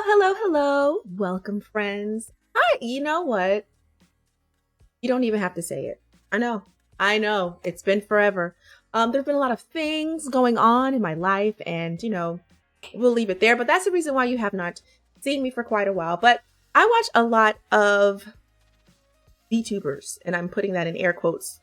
Hello. Welcome, friends. Hi, you know what? You don't even have to say it. I know. It's been forever. There've been a lot of things going on in my life, and we'll leave it there. But that's the reason why you have not seen me for quite a while. But I watch a lot of VTubers, and I'm putting that in air quotes.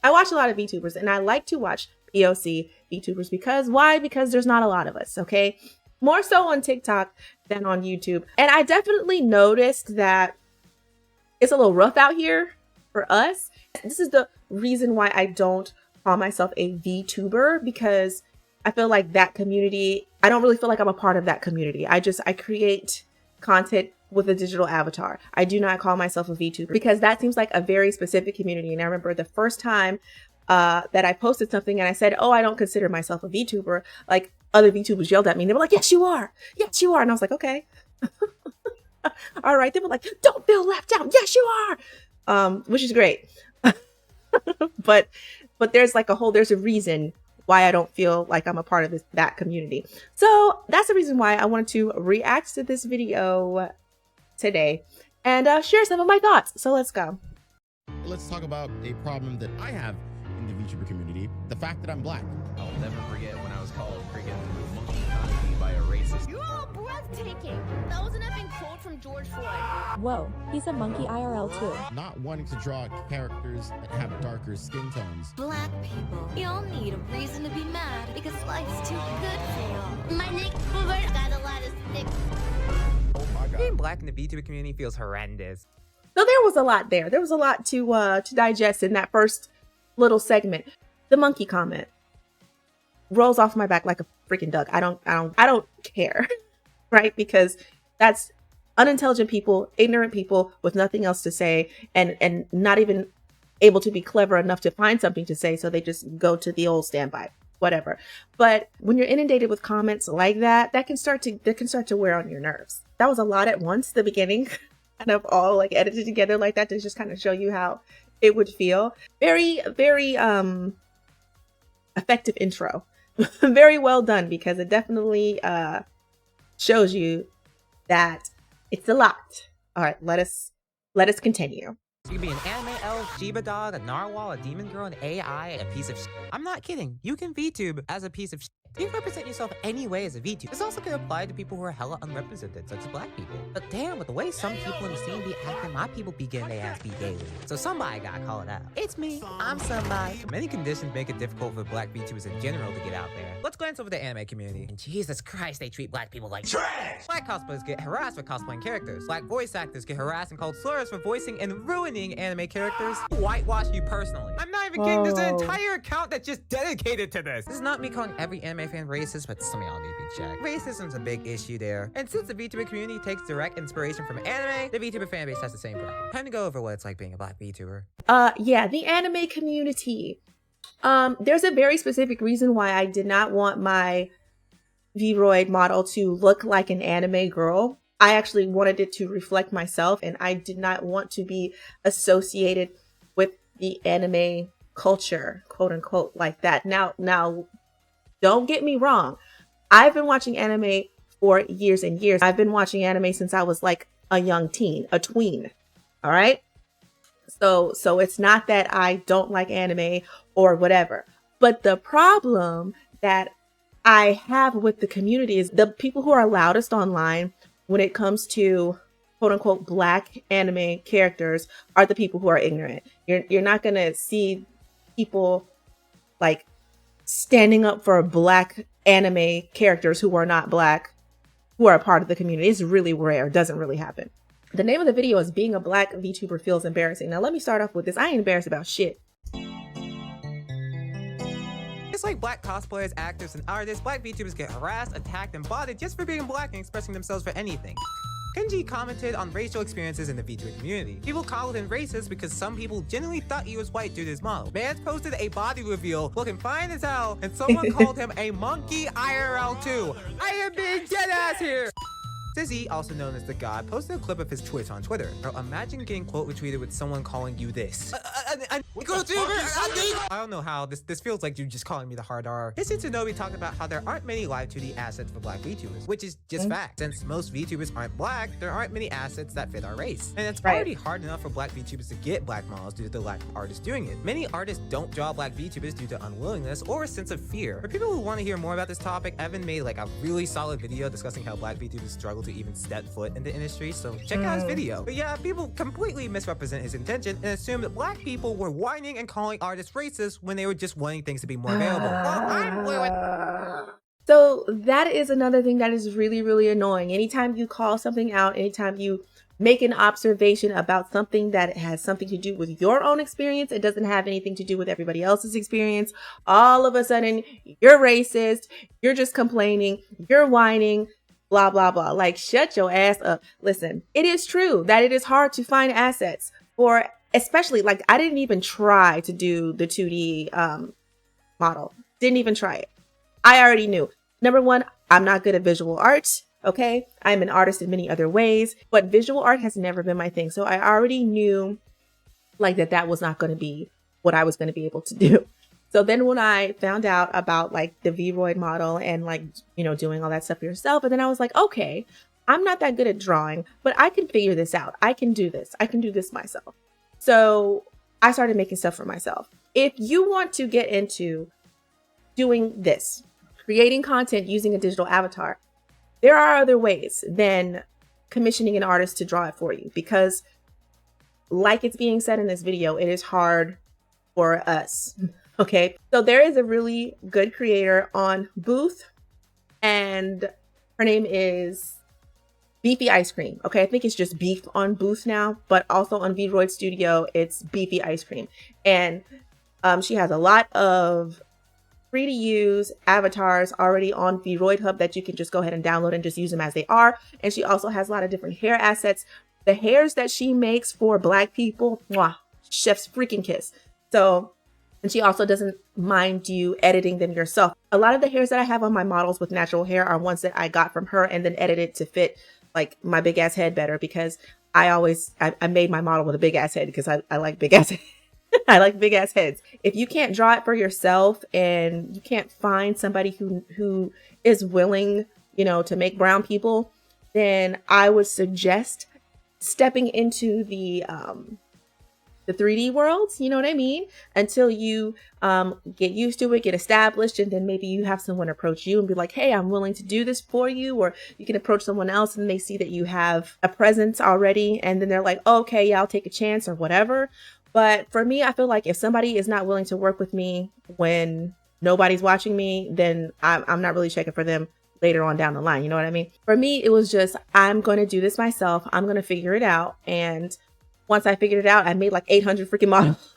I watch a lot of VTubers, and I like to watch POC VTubers because why? Because there's not a lot of us, okay? More so on TikTok than on YouTube. And I definitely noticed that it's a little rough out here for us. This is the reason why I don't call myself a VTuber, because I feel like that community, I don't really feel like I'm a part of that community. I create content with a digital avatar. I do not call myself a VTuber because that seems like a very specific community. And I remember the first time that I posted something and I said, oh, I don't consider myself a VTuber, like other VTubers yelled at me and they were like, yes, you are. Yes, you are. And I was like, okay. All right. They were like, don't feel left out. Yes, you are. Which is great. but there's there's a reason why I don't feel like I'm a part of that community. So that's the reason why I wanted to react to this video today and share some of my thoughts. So let's go. Let's talk about a problem that I have in the VTuber community, the fact that I'm black. I'll never forget when I was called freaking monkey economy by a racist. You're all breathtaking. That was an effing quote from George Floyd. Whoa, he's a monkey IRL too. Not wanting to draw characters that have darker skin tones. Black people, y'all need a reason to be mad because life's too good for y'all. My Nick got a lot of sticks. Oh my god. Being black in the VTuber community feels horrendous. So there was a lot there. There was a lot to digest in that first little segment. The monkey comment rolls off my back like a freaking duck. I don't care, right? Because that's unintelligent people, ignorant people with nothing else to say, and not even able to be clever enough to find something to say, so they just go to the old standby, whatever. But when you're inundated with comments like that, that can start to wear on your nerves. That was a lot at once, the beginning, kind of all like edited together like that to just kind of show you how it would feel. Very, very effective intro. Very well done, because it definitely shows you that it's a lot. All right, let us continue. You can be an anime elf, Shiba dog, a narwhal, a demon girl, an AI, a piece of shit. I'm not kidding. You can VTube as a piece of shit. You can represent yourself any way as a VTube. This also can apply to people who are hella unrepresented, such as black people. But damn, with the way some people in the scene be acting, my people be getting their ass beat daily. So somebody gotta call it out. It's me. I'm somebody. Many conditions make it difficult for black VTubers in general to get out there. Let's glance over the anime community. And Jesus Christ, they treat black people like trash! Black cosplayers get harassed for cosplaying characters. Black voice actors get harassed and called slurs for voicing and ruining anime characters. Whitewash you personally. I'm not even kidding. There's an entire account that's just dedicated to this. This is not me calling every anime fan racist, but some of y'all need to be checked. Racism's a big issue there. And since the VTuber community takes direct inspiration from anime, the VTuber fanbase has the same problem. Time to go over what it's like being a black VTuber. Yeah, the anime community. There's a very specific reason why I did not want my Vroid model to look like an anime girl. I actually wanted it to reflect myself, and I did not want to be associated with the anime culture, quote unquote, like that. Now, don't get me wrong. I've been watching anime for years and years. I've been watching anime since I was like a young teen, a tween. All right. So it's not that I don't like anime or whatever, but the problem that I have with the community is the people who are loudest online when it comes to quote unquote black anime characters are the people who are ignorant. You're not going to see people like standing up for black anime characters who are not black, who are a part of the community. It's really rare. It doesn't really happen. The name of the video is Being a Black VTuber Feels Embarrassing. Now let me start off with this. I ain't embarrassed about shit. Just like black cosplayers, actors, and artists, black VTubers get harassed, attacked, and botted just for being black and expressing themselves for anything. Kenji commented on racial experiences in the VTuber community. People called him racist because some people genuinely thought he was white due to his model. Mans posted a body reveal looking fine as hell, and someone called him a monkey IRL too. I am being dead ass here! Sizzy, also known as The God, posted a clip of his twist on Twitter. Bro, imagine getting quote retweeted with someone calling you this. I don't know how this feels like you just calling me the hard R. His Tsunobi talked about how there aren't many live 2D assets for black VTubers, which is just fact. Since most VTubers aren't black, there aren't many assets that fit our race. And it's already hard enough for black VTubers to get black models due to the lack of artists doing it. Many artists don't draw black VTubers due to unwillingness or a sense of fear. For people who want to hear more about this topic, Evan made like a really solid video discussing how black VTubers struggle to even step foot in the industry, so check out his video. But yeah, people completely misrepresent his intention and assume that black people were whining and calling artists racist when they were just wanting things to be more available. So that is another thing that is really, really annoying. Anytime you call something out, anytime you make an observation about something that has something to do with your own experience, it doesn't have anything to do with everybody else's experience, all of a sudden you're racist, you're just complaining, you're whining, blah, blah, blah. Like, shut your ass up. Listen, it is true that it is hard to find assets for, especially, like, I didn't even try to do the 2D model. Didn't even try it. I already knew. Number one, I'm not good at visual art. Okay. I'm an artist in many other ways, but visual art has never been my thing. So I already knew like that was not going to be what I was going to be able to do. So then when I found out about like the Vroid model and like, you know, doing all that stuff for yourself, and then I was like, okay, I'm not that good at drawing, but I can figure this out. I can do this. I can do this myself. So I started making stuff for myself. If you want to get into doing this, creating content using a digital avatar, there are other ways than commissioning an artist to draw it for you, because like it's being said in this video, it is hard for us. Okay. So there is a really good creator on Booth, and her name is Beefy Ice Cream. Okay. I think it's just Beef on Booth now, but also on Vroid Studio, it's Beefy Ice Cream. And she has a lot of free to use avatars already on Vroid Hub that you can just go ahead and download and just use them as they are. And she also has a lot of different hair assets. The hairs that she makes for black people, mwah, chef's freaking kiss. So, and she also doesn't mind you editing them yourself. A lot of the hairs that I have on my models with natural hair are ones that I got from her and then edited to fit like my big ass head better, because I made my model with a big ass head because I like big ass heads. I like big ass heads. If you can't draw it for yourself and you can't find somebody who is willing, you know, to make brown people, then I would suggest stepping into the 3D worlds, you know what I mean? Until you get used to it, get established, and then maybe you have someone approach you and be like, hey, I'm willing to do this for you. Or you can approach someone else and they see that you have a presence already, and then they're like, oh, okay, yeah, I'll take a chance or whatever. But for me, I feel like if somebody is not willing to work with me when nobody's watching me, then I'm not really checking for them later on down the line. You know what I mean? For me, it was just, I'm going to do this myself. I'm going to figure it out. And once I figured it out, I made like 800 freaking models.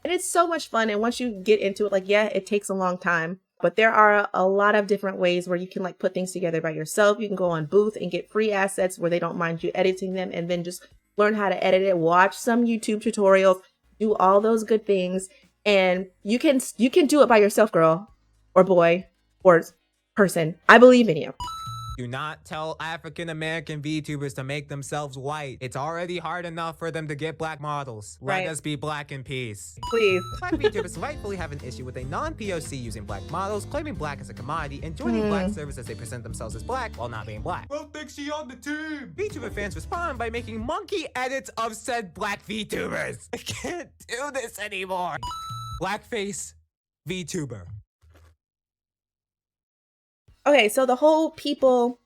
And it's so much fun. And once you get into it, like, yeah, it takes a long time. But there are a lot of different ways where you can like put things together by yourself. You can go on Booth and get free assets where they don't mind you editing them, and then just learn how to edit it, watch some YouTube tutorials, do all those good things. And you can do it by yourself, girl or boy or person. I believe in you. Do not tell African-American VTubers to make themselves white. It's already hard enough for them to get black models. Let us be black in peace. Please. Black VTubers rightfully have an issue with a non-POC using black models, claiming black as a commodity, and joining black servers as they present themselves as black while not being black. Well, thinks she on the team. VTuber fans respond by making monkey edits of said black VTubers. I can't do this anymore. Blackface VTuber. Okay, so the whole people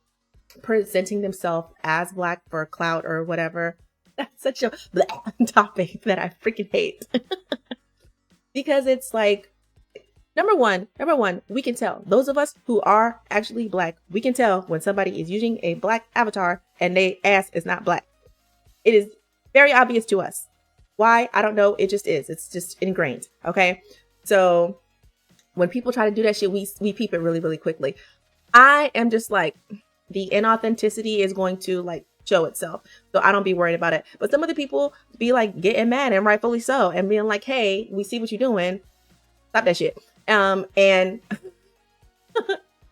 presenting themselves as black for clout or whatever, that's such a topic that I freaking hate. Because it's like, number one, we can tell. Those of us who are actually black, we can tell when somebody is using a black avatar and they ass is not black. It is very obvious to us. Why? I don't know. It just is. It's just ingrained. Okay. So when people try to do that shit, we peep it really, really quickly. I am just like, the inauthenticity is going to like show itself. So I don't be worried about it. But some of the people be like getting mad, and rightfully so, and being like, hey, we see what you're doing. Stop that shit. And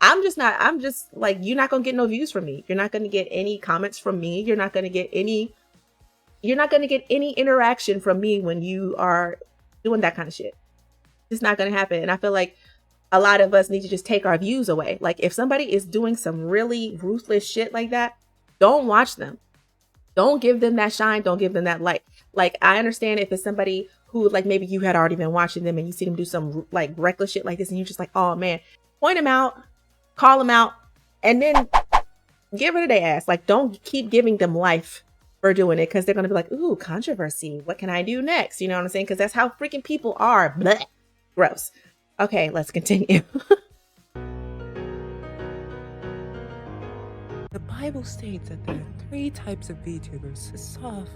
I'm just like, you're not gonna get no views from me. You're not gonna get any comments from me. You're not gonna get any interaction from me when you are doing that kind of shit. It's not gonna happen. And I feel like a lot of us need to just take our views away. Like, if somebody is doing some really ruthless shit like that, don't watch them. Don't give them that shine. Don't give them that light. Like, I understand if it's somebody who, like, maybe you had already been watching them and you see them do some like reckless shit like this, and you're just like, oh man, point them out, call them out, and then get rid of their ass. Like, don't keep giving them life for doing it, because they're gonna be like, ooh, controversy. What can I do next? You know what I'm saying? Because that's how freaking people are. Blech. Gross. Okay, let's continue. The Bible states that there are 3 types of VTubers: a soft,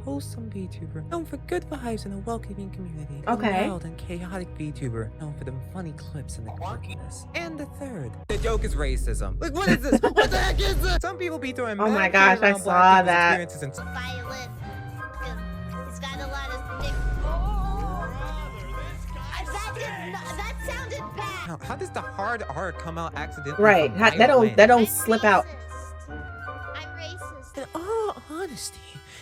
wholesome VTuber, known for good vibes and a welcoming community. Okay. A wild and chaotic VTuber, known for them funny clips and the quirkiness. And the third, the joke is racism. Like, what is this? What the heck is this? Some people be throwing Oh my mad gosh, shade I around saw black people's that. experiences and Violet. He's got a lot of dick. That sounded bad. Now, how does the hard R come out accidentally? Right. from my That land? don't slip out. I'm racist. In all honesty,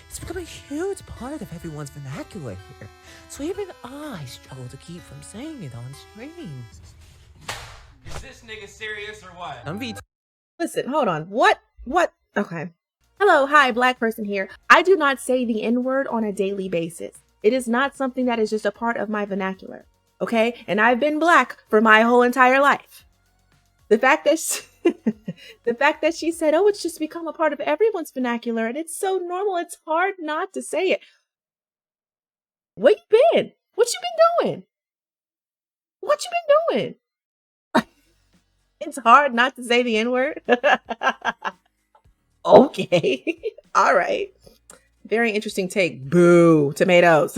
it's become a huge part of everyone's vernacular here. So even I struggle to keep from saying it on stream. Is this nigga serious or what? I'm VT. Listen, hold on. What? Okay. Hello, hi, black person here. I do not say the N-word on a daily basis. It is not something that is just a part of my vernacular. Okay? And I've been black for my whole entire life. The fact that she said, oh, it's just become a part of everyone's vernacular and it's so normal, it's hard not to say it. Where you been? What you been doing? What you been doing? It's hard not to say the N-word. Okay. All right. Very interesting take. Boo. Tomatoes.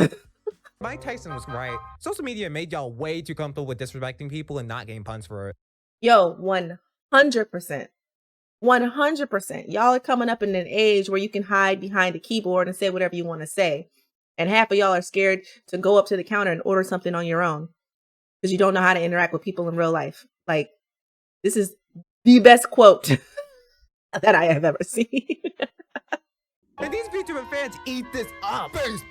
Mike Tyson was right. Social media made y'all way too comfortable with disrespecting people and not getting puns for it. Yo, 100%. 100%. Y'all are coming up in an age where you can hide behind a keyboard and say whatever you want to say. And half of y'all are scared to go up to the counter and order something on your own because you don't know how to interact with people in real life. Like, this is the best quote that I have ever seen. And these VTuber fans eat this up. Base.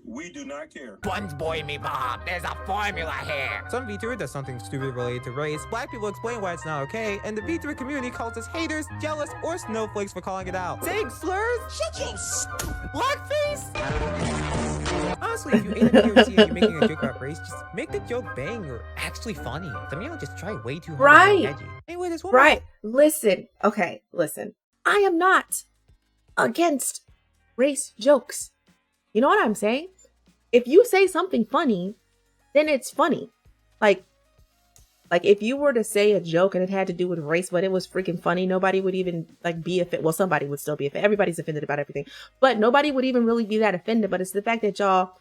We do not care. Buns boy me Bob, there's a formula here. Some VTuber does something stupid related to race. Black people explain why it's not okay, and the VTuber community calls us haters, jealous, or snowflakes for calling it out. Saying slurs? Shut your blackface! Honestly, if you ain't a POC and you're making a joke about race, just make the joke bang or actually funny. Some of y'all just try way too hard Right. to be edgy. Anyway, this one. Right. Listen. Okay, listen. I am not against race jokes. You know what I'm saying? If you say something funny, then it's funny. Like if you were to say a joke and it had to do with race, but it was freaking funny, nobody would even like be offended. Well, somebody would still be offended. Everybody's offended about everything, but nobody would even really be that offended. But it's the fact that y'all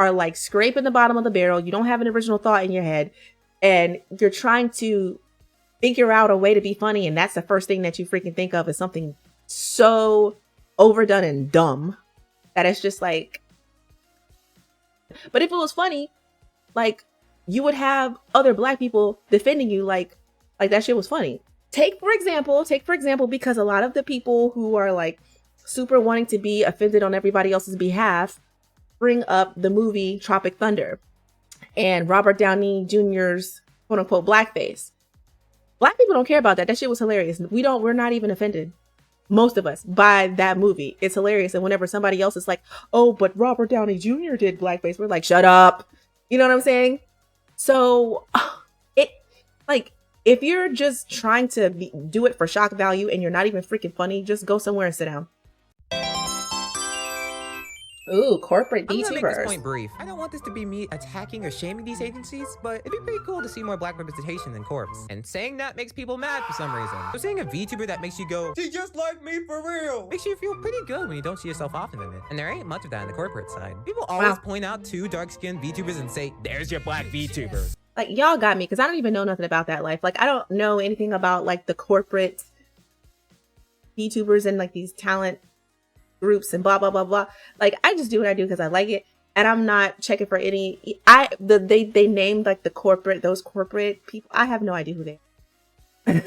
are like scraping the bottom of the barrel. You don't have an original thought in your head and you're trying to figure out a way to be funny. And that's the first thing that you freaking think of is something so overdone and dumb that it's just like, but if it was funny, like you would have other black people defending you like that shit was funny. Take for example, because a lot of the people who are like super wanting to be offended on everybody else's behalf bring up the movie Tropic Thunder and Robert Downey Jr.'s quote unquote blackface. Black people don't care about that. That shit was hilarious. We're not even offended. Most of us by that movie. It's hilarious. And whenever somebody else is like, oh, but Robert Downey Jr. did blackface, we're like, shut up. You know what I'm saying? So if you're just trying to do it for shock value and you're not even freaking funny, just go somewhere and sit down. Ooh, corporate I'm gonna make this VTubers. point brief. I don't want this to be me attacking or shaming these agencies, but it'd be pretty cool to see more black representation in corps. And saying that makes people mad for some reason. So seeing a VTuber that makes you go, she just like me for real, makes you feel pretty good when you don't see yourself often in it. And there ain't much of that in the corporate side. People always point out 2 dark-skinned VTubers and say, there's your black VTuber. Like, y'all got me because I don't even know nothing about that life. Like, I don't know anything about like the corporate VTubers and like these talent groups and blah blah blah blah. Like, I just do what I do because I like it, and I'm not checking for any. They named like those corporate people. I have no idea who they are.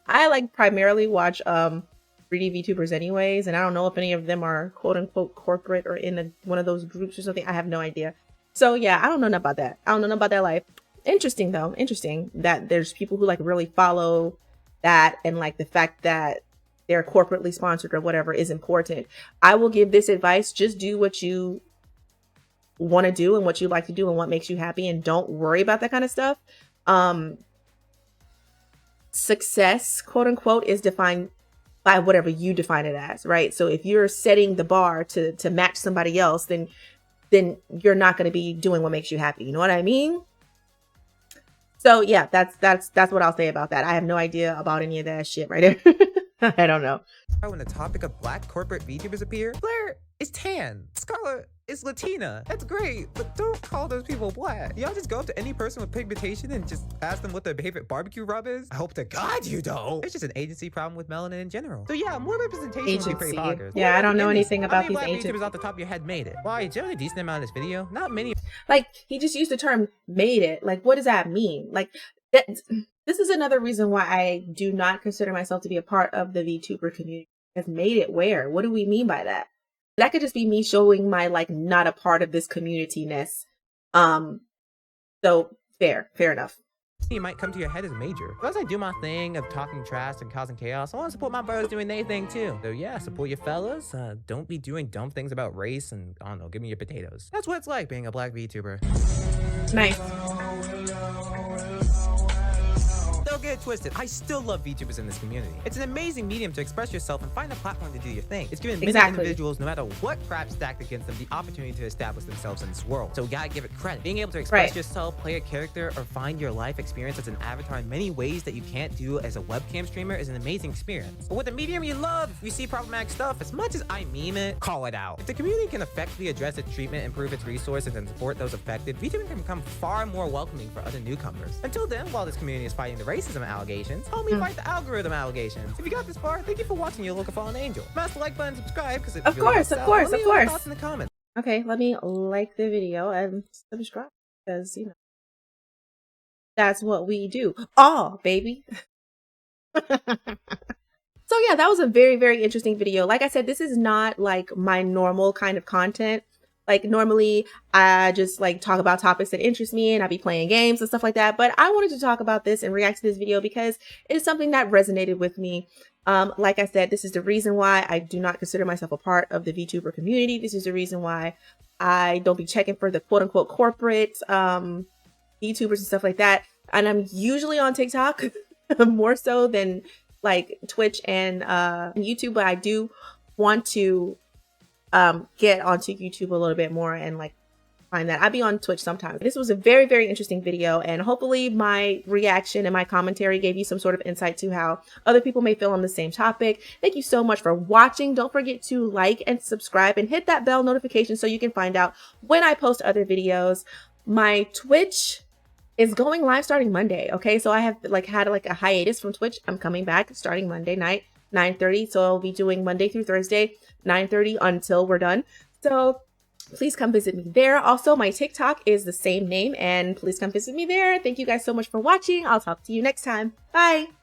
I like primarily watch 3D VTubers anyways, and I don't know if any of them are quote unquote corporate or in one of those groups or something. I have no idea. So yeah, I don't know nothing about that. I don't know nothing about that life. Interesting though. Interesting that there's people who like really follow that, and like the fact that they're corporately sponsored or whatever is important. I will give this advice: just do what you want to do and what you like to do and what makes you happy, and don't worry about that kind of stuff. Success, quote unquote, is defined by whatever you define it as, right? So if you're setting the bar to match somebody else, then you're not going to be doing what makes you happy. You know what I mean? So yeah, that's what I'll say about that. I have no idea about any of that shit right there. I don't know. When the topic of black corporate VTubers appear, Blair is tan, Scarlett is Latina. That's great, but don't call those people black. Y'all just go up to any person with pigmentation and just ask them what their favorite barbecue rub is? I hope to God you don't. It's just an agency problem with melanin in general. So yeah, more representation would be pretty bonkers. Yeah, I don't know anything about these agencies. agencies. VTubers off the top of your head made it. Why, generally decent amount of this video, not many. Like, he just used the term made it. Like, what does that mean? Like, this is another reason why I do not consider myself to be a part of the VTuber community. Has made it where? What do we mean by that? That could just be me showing my like not a part of this community-ness. So fair enough. You might come to your head as major. But as I do my thing of talking trash and causing chaos, I want to support my bros doing their thing too. So yeah, support your fellas. Don't be doing dumb things about race, and I don't know, give me your potatoes. That's what it's like being a black VTuber. Nice. Don't get it twisted. I still love VTubers in this community. It's an amazing medium to express yourself and find a platform to do your thing. It's given many individuals, no matter what crap stacked against them, the opportunity to establish themselves in this world. So we gotta give it credit. Being able to express yourself, play a character, or find your life experience as an avatar in many ways that you can't do as a webcam streamer is an amazing experience. But with a medium you love, if you see problematic stuff, as much as I meme it, call it out. If the community can effectively address its treatment, improve its resources, and support those affected, VTubing can become far more welcoming for other newcomers. Until then, while this community is fighting the racism allegations, help me fight the algorithm allegations. If you got this far, thank you for watching your local fallen angel. Smash the like button, subscribe, because of course. Let me know your thoughts in the comments. Okay, let me like the video and subscribe, because you know that's what we do. Oh, baby. So yeah, that was a very interesting video. Like I said, this is not like my normal kind of content. Like normally I just like talk about topics that interest me and I'll be playing games and stuff like that. But I wanted to talk about this and react to this video because it is something that resonated with me. Like I said, this is the reason why I do not consider myself a part of the VTuber community. This is the reason why I don't be checking for the quote unquote corporate VTubers and stuff like that. And I'm usually on TikTok more so than like Twitch and YouTube, but I do want to get onto YouTube a little bit more and like find that. I'll be on Twitch sometimes. This was a very interesting video, and hopefully my reaction and my commentary gave you some sort of insight to how other people may feel on the same topic. Thank you so much for watching. Don't forget to like and subscribe and hit that bell notification so you can find out when I post other videos. My Twitch is going live starting Monday. Okay, so I have like had like a hiatus from Twitch. I'm coming back starting Monday night, 9:30. So I'll be doing Monday through Thursday, 9:30 until we're done. So please come visit me there. Also, my TikTok is the same name, and please come visit me there. Thank you guys so much for watching. I'll talk to you next time. Bye.